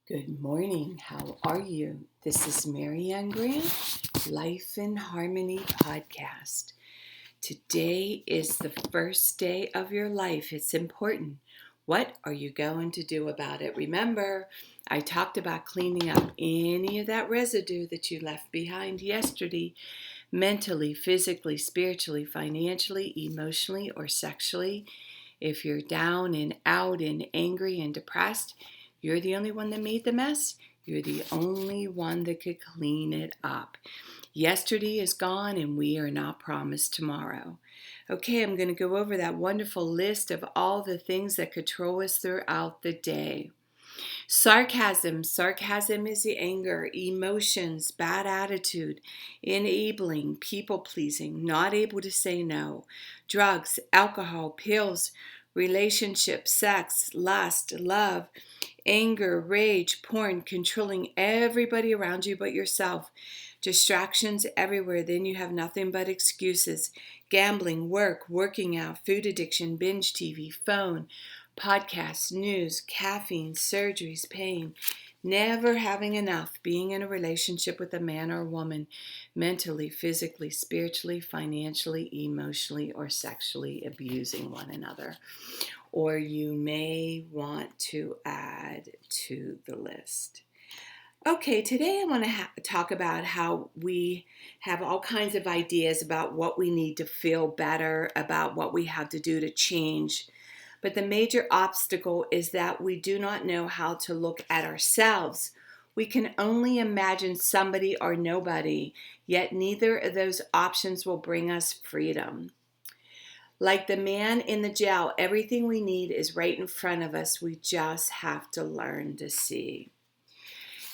Good morning. How are you? This is Marianne Grant, Life in Harmony podcast. Today is the first day of your life. It's important. What are you going to do about it? Remember, I talked about cleaning up any of that residue that you left behind yesterday, mentally, physically, spiritually, financially, emotionally, or sexually. If you're down and out and angry and depressed, you're the only one that made the mess. You're the only one that could clean it up. Yesterday is gone and we are not promised tomorrow. Okay, I'm going to go over that wonderful list of all the things that control us throughout the day. Sarcasm. Sarcasm is the anger, emotions, bad attitude, enabling, people pleasing, not able to say no. Drugs, alcohol, pills, relationships, sex, lust, love, anger, rage, porn, controlling everybody around you but yourself. Distractions everywhere, then you have nothing but excuses. Gambling, work, working out, food addiction, binge TV, phone, podcasts, news, caffeine, surgeries, pain. Never having enough, being in a relationship with a man or a woman, mentally, physically, spiritually, financially, emotionally, or sexually abusing one another. Or you may want to add to the list. Okay, today I want to talk about how we have all kinds of ideas about what we need to feel better, about what we have to do to change. But the major obstacle is that we do not know how to look at ourselves. We can only imagine somebody or nobody, yet neither of those options will bring us freedom. Like the man in the jail, everything we need is right in front of us. We just have to learn to see.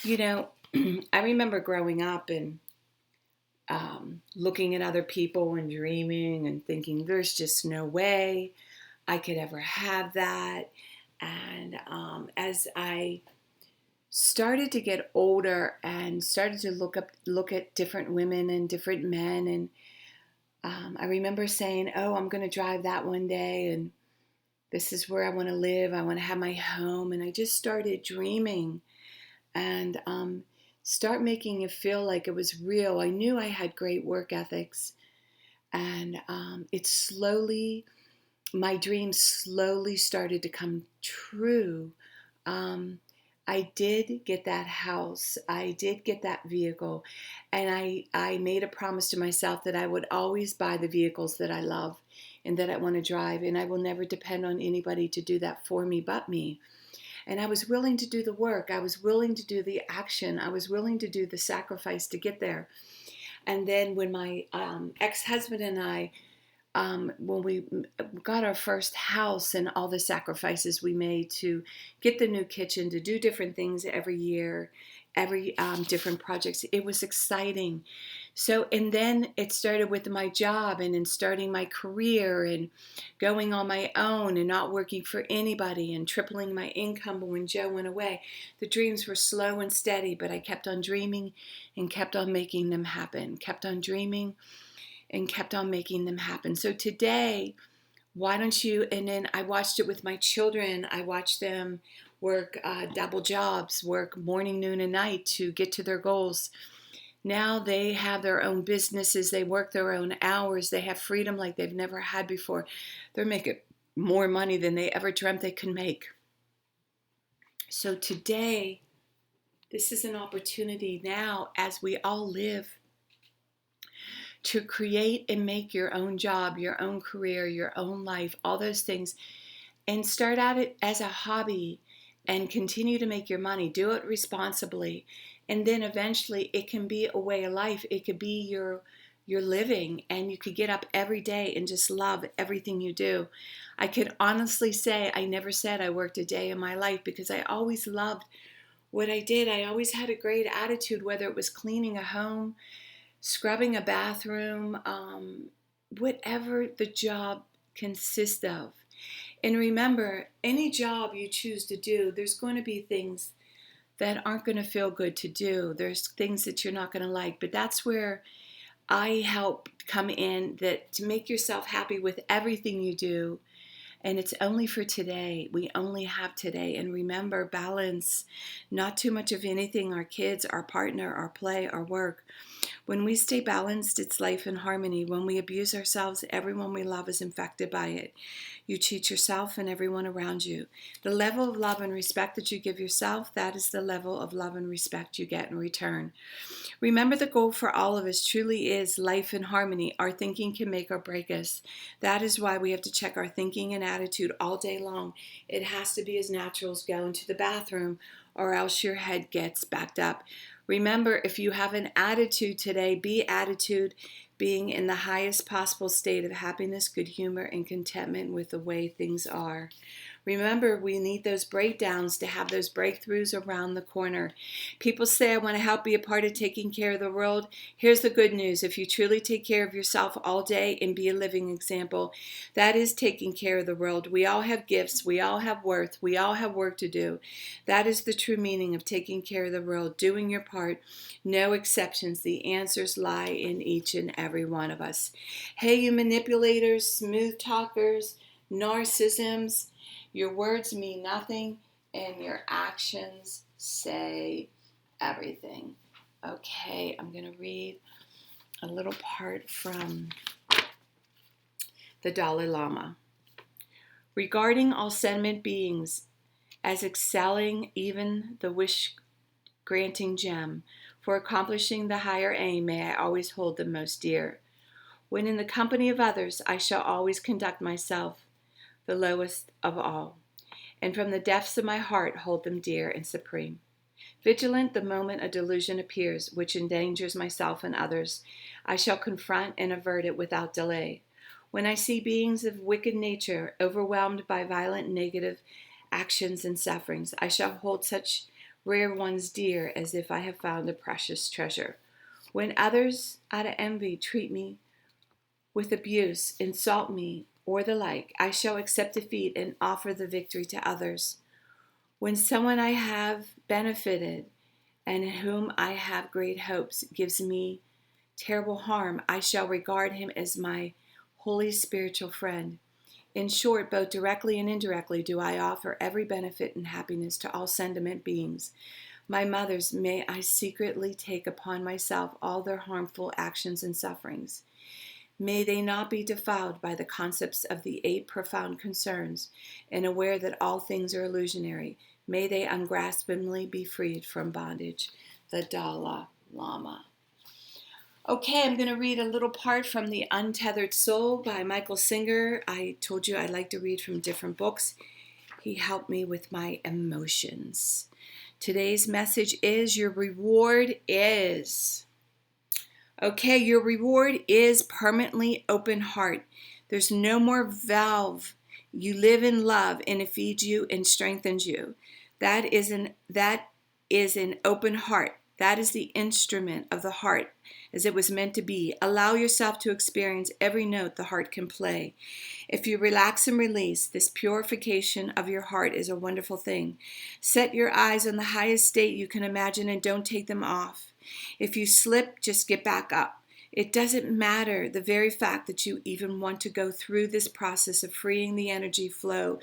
You know, I remember growing up and looking at other people and dreaming and thinking, there's just no way I could ever have that. And as I started to get older and started to look at different women and different men, and I remember saying, "Oh, I'm going to drive that one day, and this is where I want to live. I want to have my home." And I just started dreaming and start making it feel like it was real. I knew I had great work ethics, and my dreams slowly started to come true. I did get that house. I did get that vehicle. And I made a promise to myself that I would always buy the vehicles that I love and that I want to drive. And I will never depend on anybody to do that for me but me. And I was willing to do the work. I was willing to do the action. I was willing to do the sacrifice to get there. And then when my ex-husband and I when we got our first house and all the sacrifices we made to get the new kitchen, to do different things every year, every different projects, it was exciting. So, and then it started with my job and in starting my career and going on my own and not working for anybody and tripling my income when Joe went away. The dreams were slow and steady, but I kept on dreaming and kept on making them happen, kept on dreaming and kept on making them happen. So today, why don't you, and then I watched it with my children. I watched them work double jobs, work morning, noon, and night to get to their goals. Now they have their own businesses. They work their own hours. They have freedom like they've never had before. They're making more money than they ever dreamt they could make. So today, this is an opportunity now as we all live to create and make your own job, your own career, your own life, all those things, and start out it as a hobby and continue to make your money. Do it responsibly. And then eventually it can be a way of life. It could be your living, and you could get up every day and just love everything you do. I could honestly say I never said I worked a day in my life because I always loved what I did. I always had a great attitude, whether it was cleaning a home, scrubbing a bathroom, whatever the job consists of. And remember, any job you choose to do, there's going to be things that aren't going to feel good to do. There's things that you're not going to like, but that's where I help come in, that to make yourself happy with everything you do And it's only for today. We only have today. And remember, balance, not too much of anything, our kids, our partner, our play, our work. When we stay balanced, it's life in harmony. When we abuse ourselves, everyone we love is infected by it. You cheat yourself and everyone around you. The level of love and respect that you give yourself, that is the level of love and respect you get in return. Remember, the goal for all of us truly is life in harmony. Our thinking can make or break us. That is why we have to check our thinking and attitude all day long. It has to be as natural as going to the bathroom, or else your head gets backed up. Remember, if you have an attitude today, be attitude being in the highest possible state of happiness, good humor, and contentment with the way things are. Remember, we need those breakdowns to have those breakthroughs around the corner. People say, I want to help be a part of taking care of the world. Here's the good news. If you truly take care of yourself all day and be a living example, that is taking care of the world. We all have gifts. We all have worth. We all have work to do. That is the true meaning of taking care of the world, doing your part. No exceptions. The answers lie in each and every one of us. Hey, you manipulators, smooth talkers, narcissisms. Your words mean nothing, and your actions say everything. Okay, I'm going to read a little part from the Dalai Lama. Regarding all sentient beings as excelling even the wish-granting gem, for accomplishing the higher aim, may I always hold them most dear. When in the company of others, I shall always conduct myself the lowest of all, and from the depths of my heart hold them dear and supreme. Vigilant the moment a delusion appears which endangers myself and others, I shall confront and avert it without delay. When I see beings of wicked nature overwhelmed by violent negative actions and sufferings, I shall hold such rare ones dear as if I have found a precious treasure. When others, out of envy, treat me with abuse, insult me, or the like, I shall accept defeat and offer the victory to others. When someone I have benefited and in whom I have great hopes gives me terrible harm, I shall regard him as my holy spiritual friend. In short, both directly and indirectly do I offer every benefit and happiness to all sentient beings. My mothers, may I secretly take upon myself all their harmful actions and sufferings. May they not be defiled by the concepts of the 8 profound concerns, and aware that all things are illusionary. May they ungraspingly be freed from bondage. The Dalai Lama. Okay, I'm going to read a little part from The Untethered Soul by Michael Singer. I told you I like to read from different books. He helped me with my emotions. Today's message is your reward is... Okay, your reward is permanently open heart. There's no more valve. You live in love, and it feeds you and strengthens you. That is an open heart. That is the instrument of the heart as it was meant to be. Allow yourself to experience every note the heart can play. If you relax and release, this purification of your heart is a wonderful thing. Set your eyes on the highest state you can imagine and don't take them off. If you slip, just get back up. It doesn't matter. The very fact that you even want to go through this process of freeing the energy flow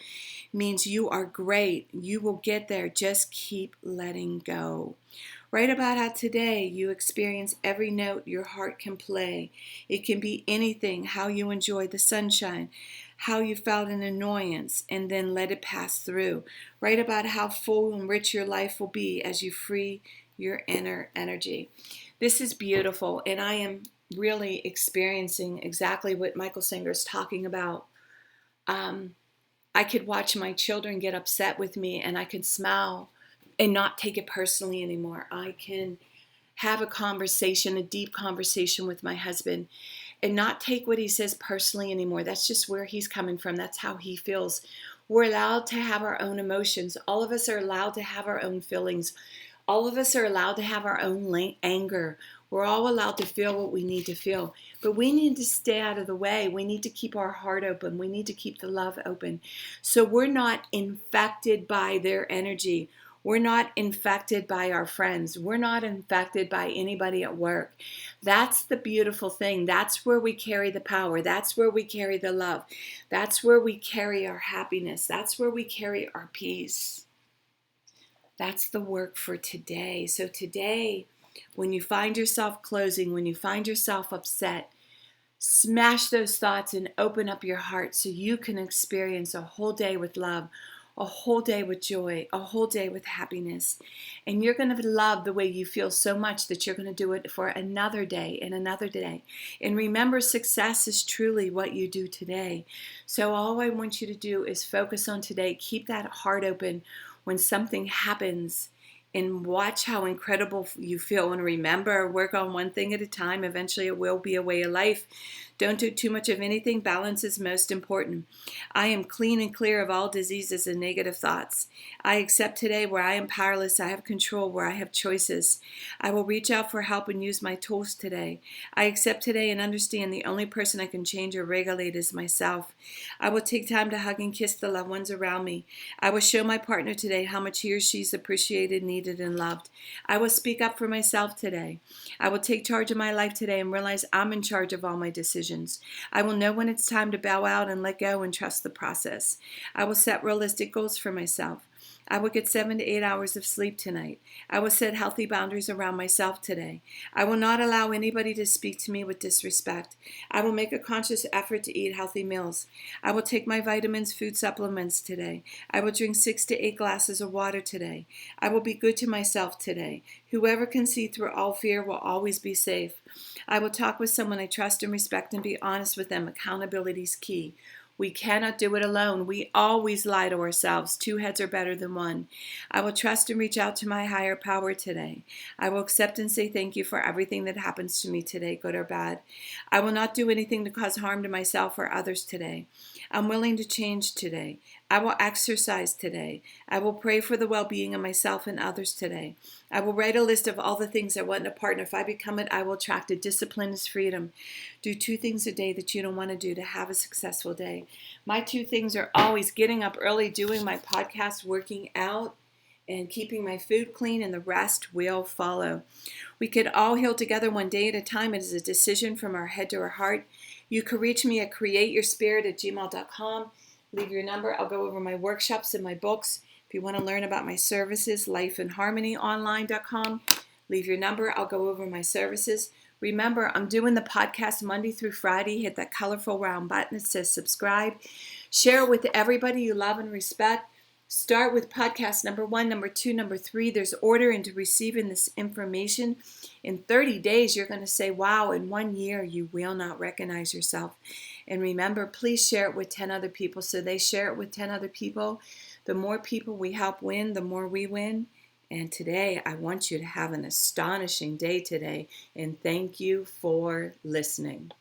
means you are great. You will get there. Just keep letting go. Write about how today you experience every note your heart can play. It can be anything, how you enjoyed the sunshine, how you felt an annoyance, and then let it pass through. Write about how full and rich your life will be as you free your inner energy. This is beautiful, and I am really experiencing exactly what Michael Singer is talking about. I could watch my children get upset with me, and I can smile and not take it personally anymore. I can have a conversation, a deep conversation with my husband, and not take what he says personally anymore. That's just where he's coming from. That's how he feels. We're allowed to have our own emotions. All of us are allowed to have our own feelings. All of us are allowed to have our own anger. We're all allowed to feel what we need to feel. But we need to stay out of the way. We need to keep our heart open. We need to keep the love open. So we're not infected by their energy. We're not infected by our friends. We're not infected by anybody at work. That's the beautiful thing. That's where we carry the power. That's where we carry the love. That's where we carry our happiness. That's where we carry our peace. That's the work for today. So today, when you find yourself closing, when you find yourself upset, smash those thoughts and open up your heart so you can experience a whole day with love, a whole day with joy, a whole day with happiness. And you're going to love the way you feel so much that you're going to do it for another day and another day. And remember, success is truly what you do today. So all I want you to do is focus on today. Keep that heart open when something happens, and watch how incredible you feel. And remember, work on one thing at a time. Eventually it will be a way of life. Don't do too much of anything. Balance is most important. I am clean and clear of all diseases and negative thoughts. I accept today where I am powerless. I have control where I have choices. I will reach out for help and use my tools today. I accept today and understand the only person I can change or regulate is myself. I will take time to hug and kiss the loved ones around me. I will show my partner today how much he or she is appreciated, needed, and loved. I will speak up for myself today. I will take charge of my life today and realize I'm in charge of all my decisions. I will know when it's time to bow out and let go and trust the process. I will set realistic goals for myself. I will get 7 to 8 hours of sleep tonight. I will set healthy boundaries around myself today. I will not allow anybody to speak to me with disrespect. I will make a conscious effort to eat healthy meals. I will take my vitamins, food supplements today. I will drink 6 to 8 glasses of water today. I will be good to myself today. Whoever can see through all fear will always be safe. I will talk with someone I trust and respect and be honest with them. Accountability is key. We cannot do it alone. We always lie to ourselves. 2 heads are better than 1. I will trust and reach out to my higher power today. I will accept and say thank you for everything that happens to me today, good or bad. I will not do anything to cause harm to myself or others today. I'm willing to change today. I will exercise today. I will pray for the well-being of myself and others today. I will write a list of all the things I want in a partner. If I become it, I will attract it. Discipline is freedom. Do 2 things a day that you don't want to do to have a successful day. My 2 things are always getting up early, doing my podcast, working out, and keeping my food clean, and the rest will follow. We could all heal together one day at a time. It is a decision from our head to our heart. You can reach me at createyourspirit@gmail.com. Leave your number. I'll go over my workshops and my books. If you want to learn about my services, lifeandharmonyonline.com. Leave your number. I'll go over my services. Remember, I'm doing the podcast Monday through Friday. Hit that colorful round button that says subscribe. Share it with everybody you love and respect. Start with podcast number 1, number 2, number 3. There's order into receiving this information. In 30 days, you're going to say, wow, in 1 year, you will not recognize yourself. And remember, please share it with 10 other people. So they share it with 10 other people. The more people we help win, the more we win. And today, I want you to have an astonishing day today. And thank you for listening.